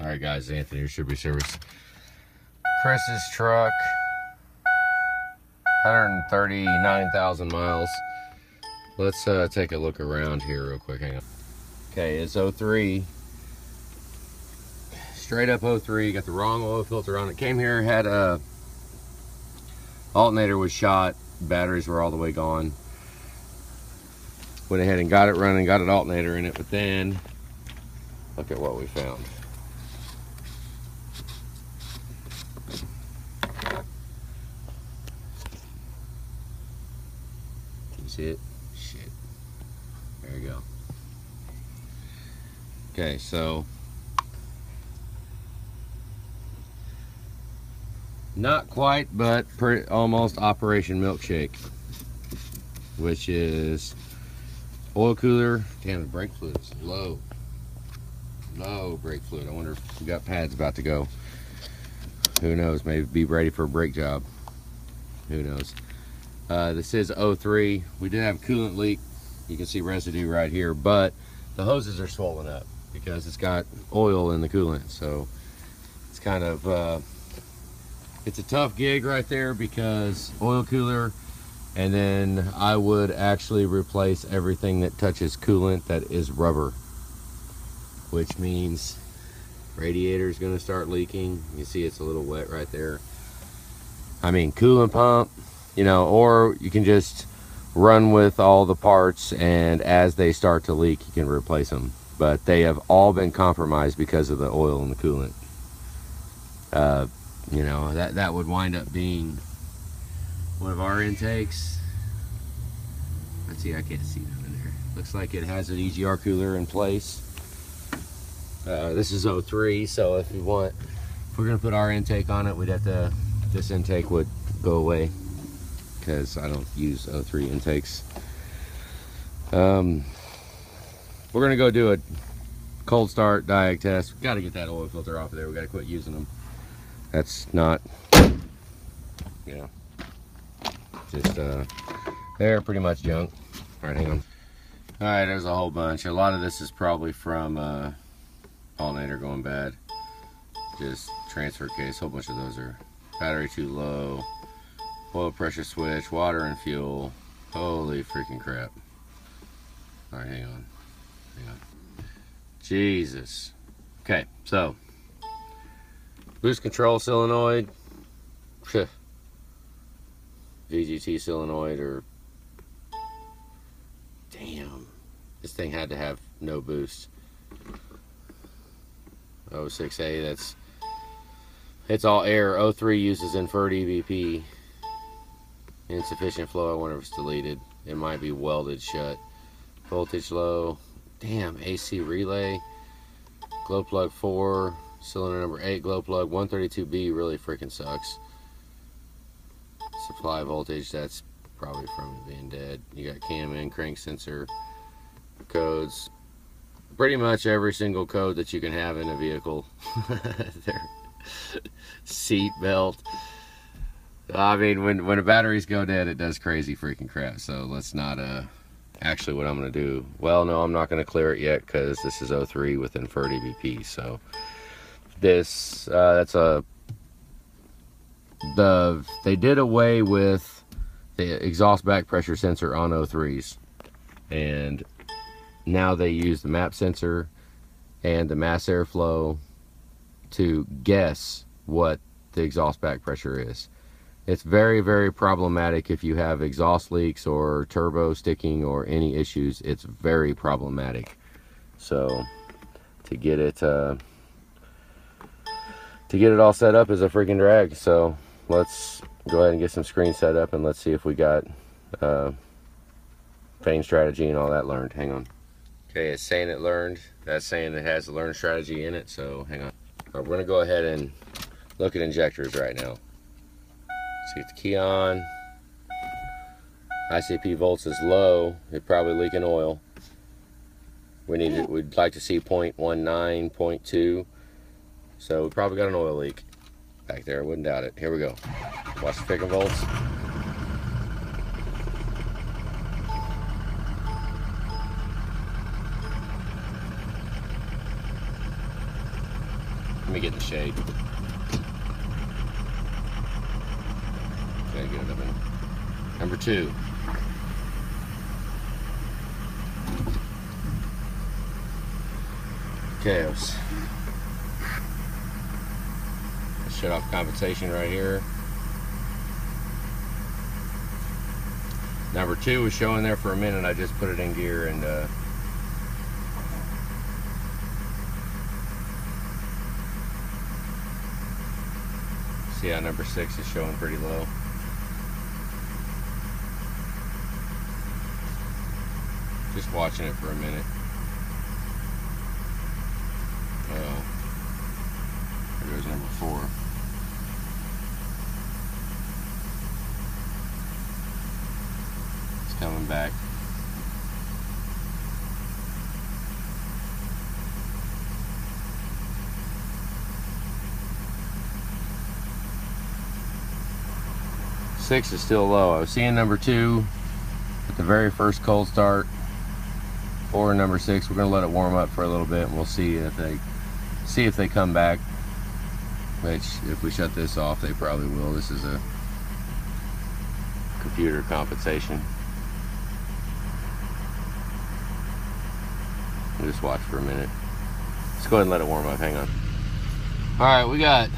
Alright guys, Anthony, your Should Be Service. Chris's truck, 139,000 miles. Let's take a look around here real quick. Hang on. Okay, it's 03. Straight up 03. Got the wrong oil filter on it. Came here, had a alternator was shot. Batteries were all the way gone. Went ahead and got it running, got an alternator in it, but then look at what we found. Can you see it? Shit. There you go. Okay, so not quite, but almost Operation Milkshake, which is oil cooler. Damn, the brake fluid is low. Low brake fluid. I wonder if we got pads about to go. Who knows? Maybe be ready for a brake job. Who knows? This is 03. We did have a coolant leak. You can see residue right here, but the hoses are swollen up because it's got oil in the coolant. So it's kind of it's a tough gig right there because oil cooler, and then I would actually replace everything that touches coolant that is rubber, which means radiator is going to start leaking. You see it's a little wet right there. I mean, coolant pump, you know, or you can just run with all the parts, and as they start to leak, you can replace them. But they have all been compromised because of the oil and the coolant. You know, that would wind up being one of our intakes. Let's see, I can't see that in there. Looks like it has an EGR cooler in place. This is 03, so if we're gonna put our intake on it, we'd have to, this intake would go away because I don't use 03 intakes. We're gonna go do a cold start diag test. We gotta get that oil filter off of there. We gotta quit using them. That's not, you know, just they're pretty much junk. All right, hang on. All right, there's a whole bunch. A lot of this is probably from alternator going bad. Just transfer case. Whole bunch of those are battery too low, oil pressure switch, water and fuel. Holy freaking crap. All right, hang on. Jesus. Okay, so boost control solenoid, VGT solenoid, or damn, this thing had to have no boost. 06A, it's all air. 03 uses inferred EVP. Insufficient flow, I wonder if it's deleted. It might be welded shut. Voltage low. Damn, AC relay. Glow plug 4. Cylinder number 8, glow plug. 132B really freaking sucks. Supply voltage, that's probably from it being dead. You got cam in, crank sensor codes. Pretty much every single code that you can have in a vehicle. Seat belt. I mean, when the batteries go dead, it does crazy freaking crap. So let's not, actually what I'm going to do, well, no, I'm not going to clear it yet because this is 03 with inferred EVP. So this, they did away with the exhaust back pressure sensor on 03s. And now they use the map sensor and the mass airflow to guess what the exhaust back pressure is. It's very, very problematic if you have exhaust leaks or turbo sticking or any issues. It's very problematic. So to get it all set up is a freaking drag. So let's go ahead and get some screens set up, and let's see if we got feign strategy and all that learned. Hang on. Okay, it's saying it learned. That's saying it has a learned strategy in it, so hang on. All right, we're gonna go ahead and look at injectors right now. Let's get the key on. ICP volts is low. It's probably leaking oil. We'd like to see 0.19, 0.2. So we probably got an oil leak back there. I wouldn't doubt it. Here we go. Watch the freaking volts. Let me get in the shade. Okay, get it up in. Number 2. Okay, let's shut off compensation right here. Number 2 was showing there for a minute. I just put it in gear and see how number 6 is showing pretty low. Just watching it for a minute. Oh, there goes number 4. It's coming back. Six is still low. I was seeing number 2 at the very first cold start. 4 and number 6. We're gonna let it warm up for a little bit, and we'll see if they come back. Which, if we shut this off, they probably will. This is a computer compensation. We'll just watch for a minute. Let's go ahead and let it warm up. Hang on. All right, we got.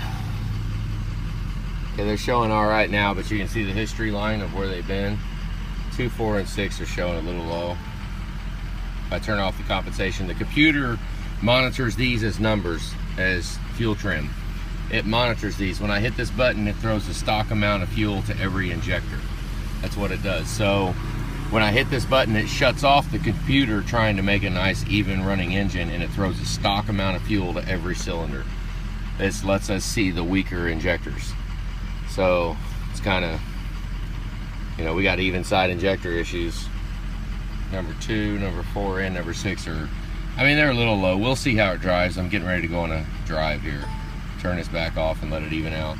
Okay, they're showing all right now, but you can see the history line of where they've been. 2, 4, and 6 are showing a little low. If I turn off the compensation, the computer monitors these as numbers, as fuel trim. It monitors these. When I hit this button, it throws a stock amount of fuel to every injector. That's what it does. So when I hit this button, it shuts off the computer trying to make a nice even running engine, and it throws a stock amount of fuel to every cylinder. This lets us see the weaker injectors. So it's kind of, you know, we got even side injector issues. Number 2, number 4, and number 6 are, I mean, they're a little low. We'll see how it drives. I'm getting ready to go on a drive here. Turn this back off and let it even out.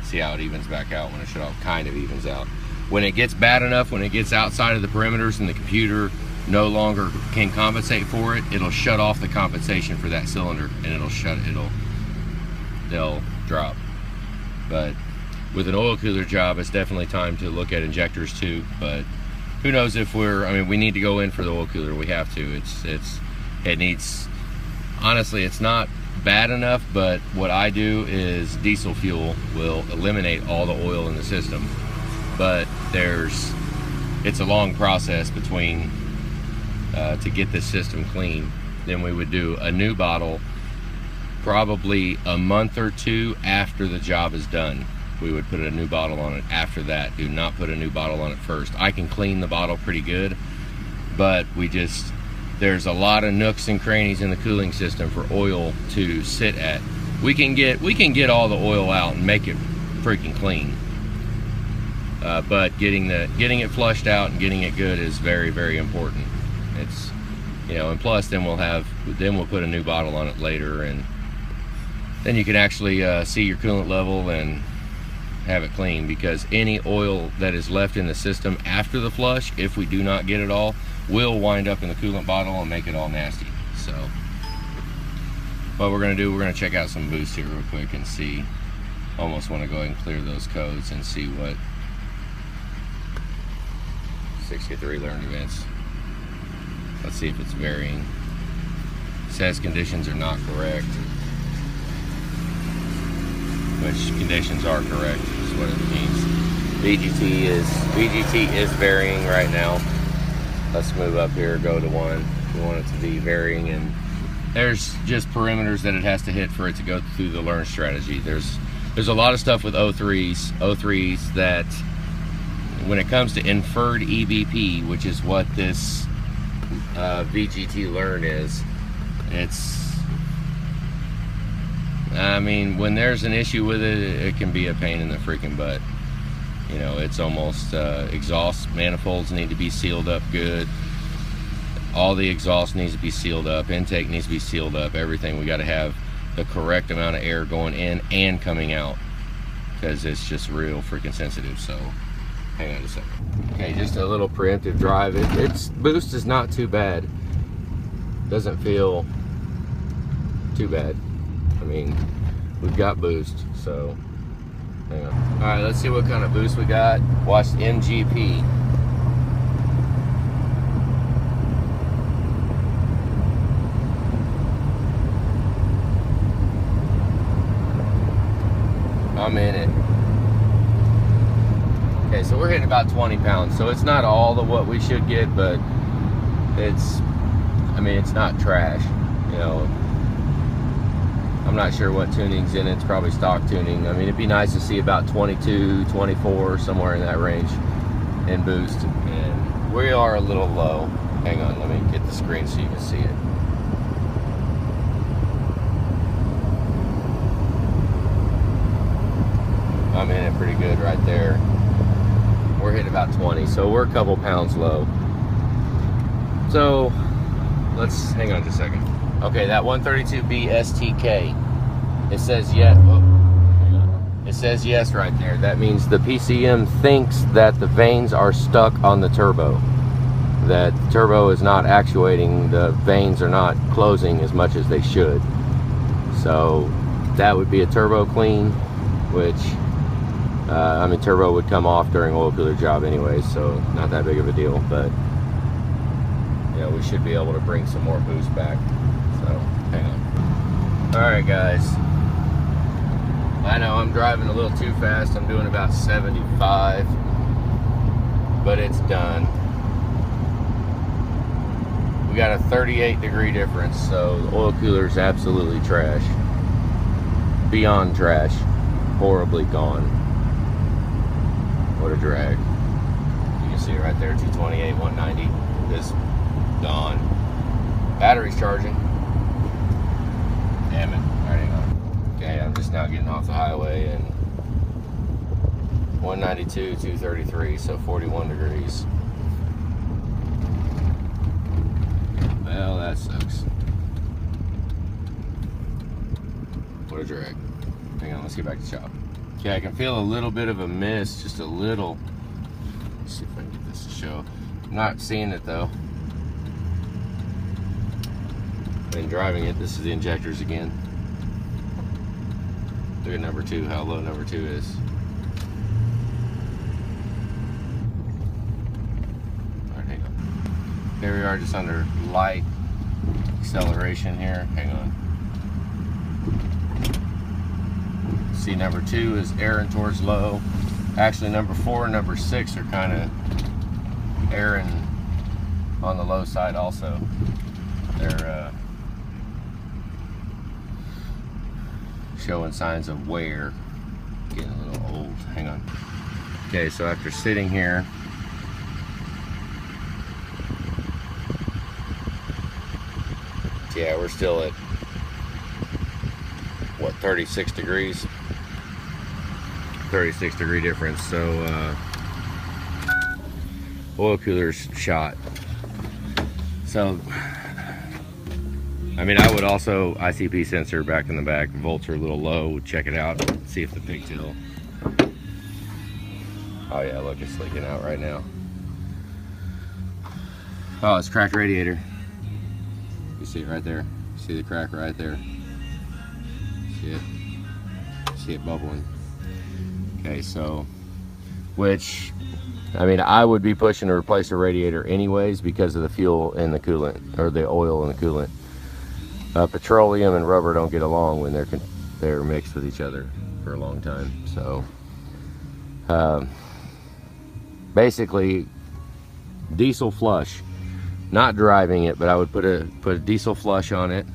See how it evens back out when it should all kind of evens out. When it gets bad enough, when it gets outside of the perimeters and the computer no longer can compensate for it, it'll shut off the compensation for that cylinder, and they'll drop. But with an oil cooler job, it's definitely time to look at injectors too. But who knows if I mean, we need to go in for the oil cooler. We have to. It needs, honestly, it's not bad enough, but what I do is diesel fuel will eliminate all the oil in the system. But it's a long process between, to get this system clean. Then we would do a new bottle probably a month or 2 after the job is done. We would put a new bottle on it after that. Do not put a new bottle on it first. I can clean the bottle pretty good, but there's a lot of nooks and crannies in the cooling system for oil to sit at. We can get all the oil out and make it freaking clean. But getting it flushed out and getting it good is very, very important. It's, you know, and plus then we'll put a new bottle on it later, and then you can actually see your coolant level and have it clean, because any oil that is left in the system after the flush, if we do not get it all, will wind up in the coolant bottle and make it all nasty. So what we're going to do, we're going to check out some boost here real quick and see. Almost want to go ahead and clear those codes and see what 63 learned events. Let's see if it's varying. It says conditions are not correct, which conditions are correct is what it means. VGT is varying right now. Let's move up here, go to 1. We want it to be varying, and there's just perimeters that it has to hit for it to go through the learn strategy. There's a lot of stuff with O3s that when it comes to inferred EBP, which is what this VGT learn is, I mean, when there's an issue with it, it can be a pain in the freaking butt. You know, it's almost exhaust manifolds need to be sealed up good. All the exhaust needs to be sealed up. Intake needs to be sealed up. Everything. We got to have the correct amount of air going in and coming out, because it's just real freaking sensitive. So hang on a second. Okay, just a little preemptive drive. Its boost is not too bad. Doesn't feel too bad. mean, we've got boost, so hang on. All right, let's see what kind of boost we got. Watch MGP. I'm in it. Okay, so we're hitting about 20 pounds, so it's not all of what we should get, but it's, I mean, it's not trash, you know. I'm not sure what tuning's in it. It's probably stock tuning. I mean, it'd be nice to see about 22, 24, somewhere in that range in boost, and we are a little low. Hang on, let me get the screen so you can see it. I'm in it pretty good right there. We're hitting about 20, so we're a couple pounds low. So let's hang on just a second. Okay, that 132B STK, it says yes. Oh, hang on. It says yes right there. That means the PCM thinks that the vanes are stuck on the turbo, that the turbo is not actuating, the vanes are not closing as much as they should. So that would be a turbo clean, which I mean, turbo would come off during oil cooler job anyway, so not that big of a deal, but yeah, we should be able to bring some more boost back. So hang on. All right, guys, I know I'm driving a little too fast. I'm doing about 75, but it's done. We got a 38-degree difference, so the oil cooler is absolutely trash, beyond trash, horribly gone. What a drag. You can see it right there, 228, 190, just gone. Battery's charging. Damn it. All right, hang on. Okay, I'm just now getting off the highway, and 192, 233, so 41 degrees. Well, that sucks. What a drag. Hang on, let's get back to shop. Okay, I can feel a little bit of a miss, just a little. Let's see if I can get this to show. I'm not seeing it though. Been driving it. This is the injectors again. Look at number 2, how low number 2 is. Alright, hang on. Here we are, just under light acceleration here. Hang on. See, number 2 is airing towards low. Actually, number 4 and number 6 are kind of airing on the low side also. They're showing signs of wear. Getting a little old. Hang on. Okay, so after sitting here, yeah, we're still at, what, 36 degrees? 36-degree difference, so oil cooler's shot. So I mean, I would also ICP sensor back in the back, volts are a little low, check it out, see if the pigtail, oh yeah, look, it's leaking out right now. Oh, it's cracked radiator. You see it right there, see the crack right there, see it bubbling. Okay, so, which, I mean, I would be pushing to replace the radiator anyways because of the fuel in the coolant, or the oil in the coolant. Petroleum and rubber don't get along when they're mixed with each other for a long time. So, basically, diesel flush. Not driving it, but I would put a diesel flush on it.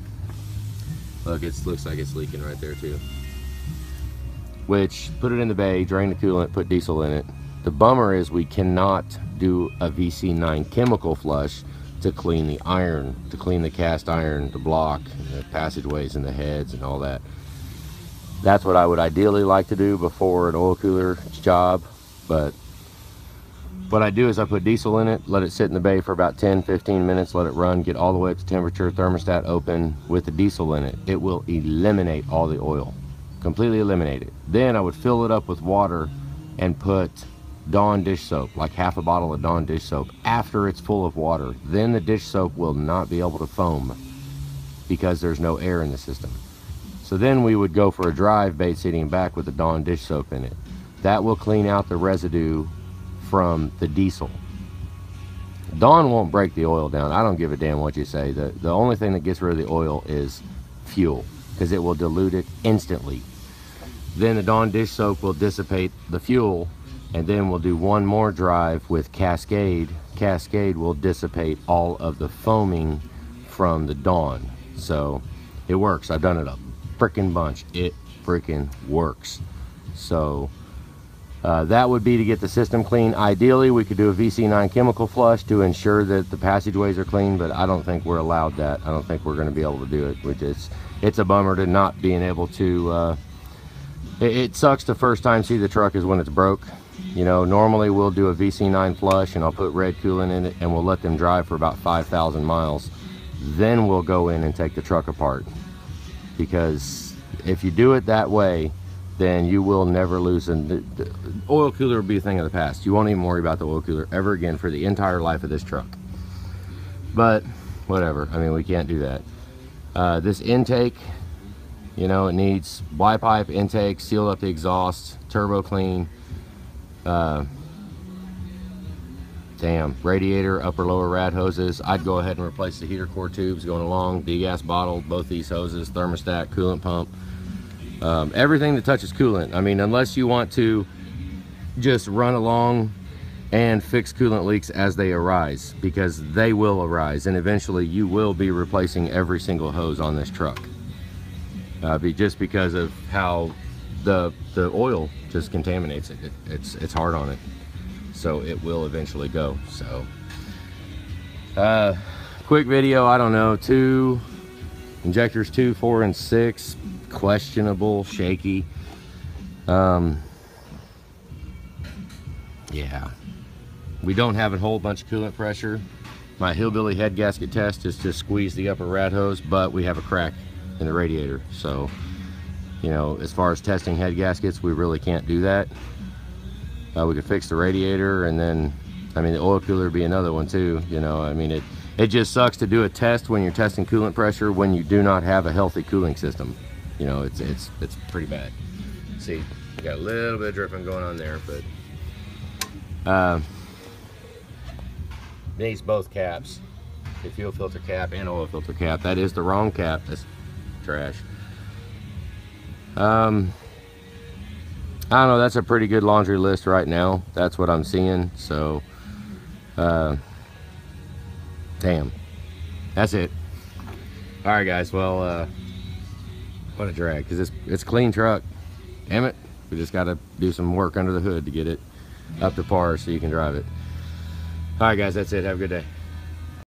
Look, it looks like it's leaking right there too. Which, put it in the bay, drain the coolant, put diesel in it. The bummer is we cannot do a VC9 chemical flush to clean the iron, to clean the cast iron, the block, the passageways and the heads and all that. That's what I would ideally like to do before an oil cooler job, but what I do is I put diesel in it, let it sit in the bay for about 10-15 minutes, let it run, get all the way up to temperature, thermostat open with the diesel in it. It will eliminate all the oil. Completely eliminate it. Then I would fill it up with water and put Dawn dish soap, like half a bottle of Dawn dish soap, after it's full of water. Then the dish soap will not be able to foam because there's no air in the system. So then we would go for a drive bait seating back with the Dawn dish soap in it. That will clean out the residue from the diesel. Dawn won't break the oil down. I don't give a damn what you say. The only thing that gets rid of the oil is fuel, because it will dilute it instantly. Then the Dawn dish soap will dissipate the fuel, and then we'll do one more drive with Cascade. Cascade will dissipate all of the foaming from the Dawn. So it works. I've done it a freaking bunch. It freaking works. So that would be to get the system clean. Ideally, we could do a VC9 chemical flush to ensure that the passageways are clean, but I don't think we're allowed that. I don't think we're going to be able to do it, which is, it's a bummer to not being able to. It sucks the first time see the truck is when it's broke. You know, normally we'll do a VC9 flush and I'll put red coolant in it and we'll let them drive for about 5,000 miles. Then we'll go in and take the truck apart. Because if you do it that way, then you will never lose. And the oil cooler will be a thing of the past. You won't even worry about the oil cooler ever again for the entire life of this truck. But whatever, I mean, we can't do that. This intake, you know, it needs Y-pipe intake, seal up the exhaust, turbo clean, radiator, upper lower rad hoses. I'd go ahead and replace the heater core tubes going along, degas bottle, both these hoses, thermostat, coolant pump, everything that touches coolant. I mean, unless you want to just run along and fix coolant leaks as they arise, because they will arise, and eventually you will be replacing every single hose on this truck. Just because of how the oil just contaminates it. It's hard on it, so it will eventually go. So quick video. I don't know, injectors 2, 4, and 6 questionable, shaky. Yeah, we don't have a whole bunch of coolant pressure. My hillbilly head gasket test is to squeeze the upper rad hose, but we have a crack in the radiator. So, you know, as far as testing head gaskets, we really can't do that. We could fix the radiator, and then, I mean, the oil cooler would be another one too. You know, I mean, it just sucks to do a test when you're testing coolant pressure when you do not have a healthy cooling system. You know, it's pretty bad. See, we got a little bit of dripping going on there, but needs both caps, the fuel filter cap and oil filter cap. That is the wrong cap. That's trash. I don't know, that's a pretty good laundry list right now. That's what I'm seeing. So damn, that's it. All right guys, well, what a drag, because it's a clean truck. Damn it, we just got to do some work under the hood to get it up to par so you can drive it. All right guys, that's it. Have a good day.